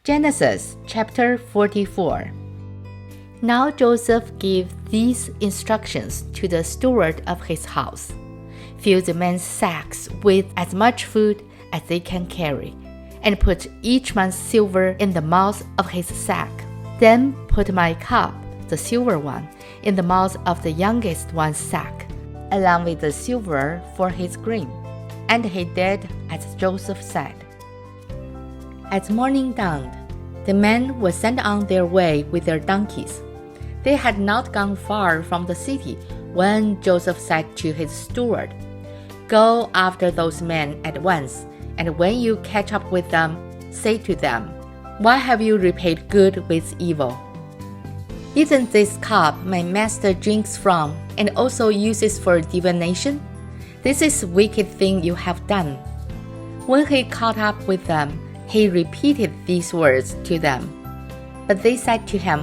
Genesis chapter 44. Now Joseph gave these instructions to the steward of his house. Fill the men's sacks with as much food as they can carry, and put each man's silver in the mouth of his sack. Then put my cup, the silver one, in the mouth of the youngest one's sack, along with the silver for his grain. And he did as Joseph said. As morning dawned, the men were sent on their way with their donkeys. They had not gone far from the city when Joseph said to his steward, "Go after those men at once, and when you catch up with them, say to them, 'Why have you repaid good with evil? Isn't this cup my master drinks from and also uses for divination? This is a wicked thing you have done.'" When he caught up with them, he repeated these words to them. But they said to him,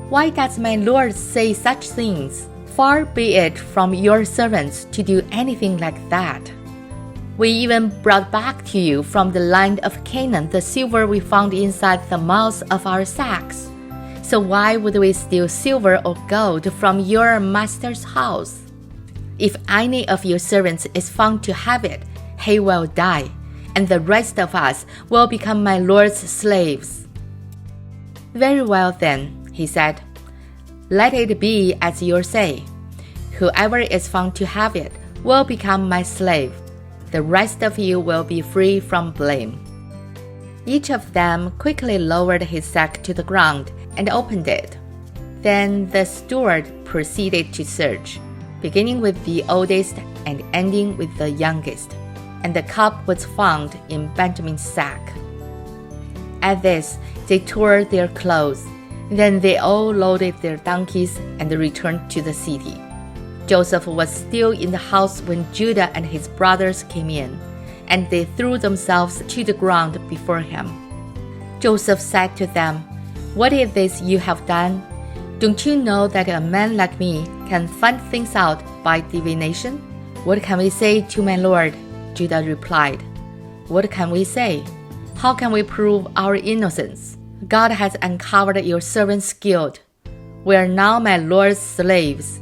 "Why does my Lord say such things? Far be it from your servants to do anything like that. We even brought back to you from the land of Canaan the silver we found inside the mouths of our sacks. So why would we steal silver or gold from your master's house? If any of your servants is found to have it, he will die, and the rest of us will become my Lord's slaves." "Very well then," he said. "Let it be as you say. Whoever is found to have it will become my slave. The rest of you will be free from blame." Each of them quickly lowered his sack to the ground and opened it. Then the steward proceeded to search, beginning with the oldest and ending with the youngest. And the cup was found in Benjamin's sack. At this, they tore their clothes. Then they all loaded their donkeys and returned to the city. Joseph was still in the house when Judah and his brothers came in, and they threw themselves to the ground before him. Joseph said to them, "What is this you have done? Don't you know that a man like me can find things out by divination? What can we say to my Lord?" Judah replied, "What can we say? How can we prove our innocence? God has uncovered your servant's guilt. We are now my Lord's slaves,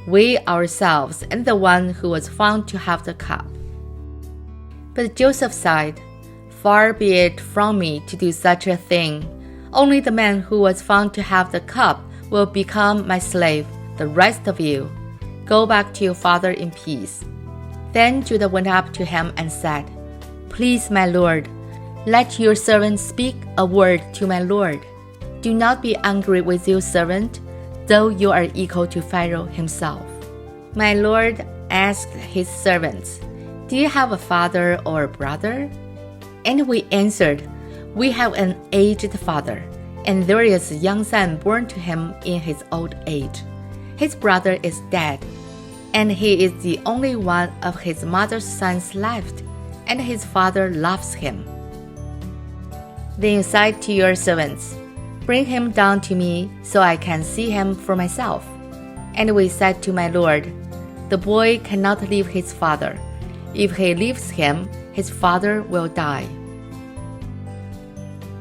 we ourselves and the one who was found to have the cup." But Joseph sighed, "Far be it from me to do such a thing. Only the man who was found to have the cup will become my slave. The rest of you, go back to your father in peace." Then Judah went up to him and said, "Please, my lord, let your servant speak a word to my lord. Do not be angry with your servant, though you are equal to Pharaoh himself." My lord asked his servants, "Do you have a father or a brother?" And we answered, "We have an aged father, and there is a young son born to him in his old age. His brother is dead, and he is the only one of his mother's sons left, and his father loves him." Then you said to your servants, "Bring him down to me so I can see him for myself." And we said to my lord, "The boy cannot leave his father. If he leaves him, his father will die."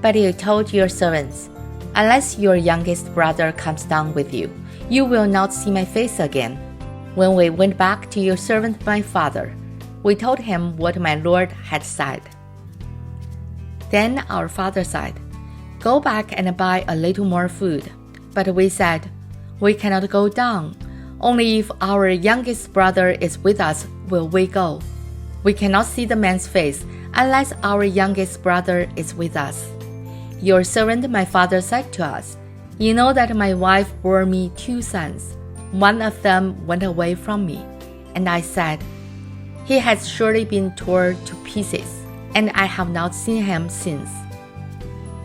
But you told your servants, "Unless your youngest brother comes down with you, you will not see my face again." When we went back to your servant my father, we told him what my lord had said. Then our father said, "Go back and buy a little more food." But we said, "We cannot go down. Only if our youngest brother is with us will we go. We cannot see the man's face unless our youngest brother is with us." Your servant my father said to us, "You know that my wife bore me 2 sons. One of them went away from me." And I said, "He has surely been torn to pieces, and I have not seen him since.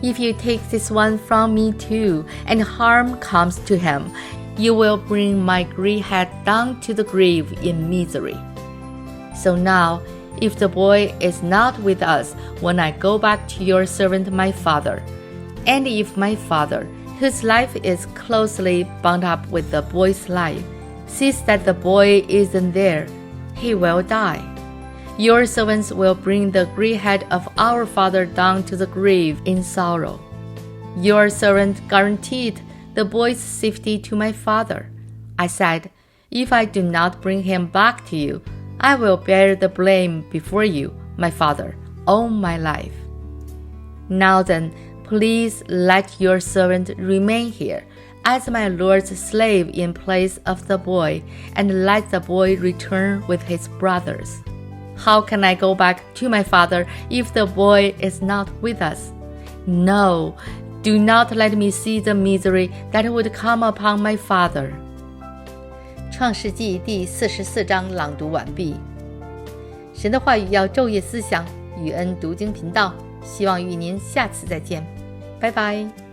If you take this one from me too, and harm comes to him, you will bring my gray head down to the grave in misery. So now, if the boy is not with us when I go back to your servant my father, and if my father, whose life is closely bound up with the boy's life, sees that the boy isn't there, he will die. Your servants will bring the gray head of our father down to the grave in sorrow. Your servant guaranteed the boy's safety to my father. I said, If I do not bring him back to you, I will bear the blame before you, my father, all my life. Now then, please let your servant remain here as my lord's slave in place of the boy, and let the boy return with his brothers. How can I go back to my father if the boy is not with us? No, do not let me see the misery that would come upon my father. 创世纪第44章朗读完毕。神的话语要昼夜思想，与恩读经频道，希望与您下次再见，拜拜。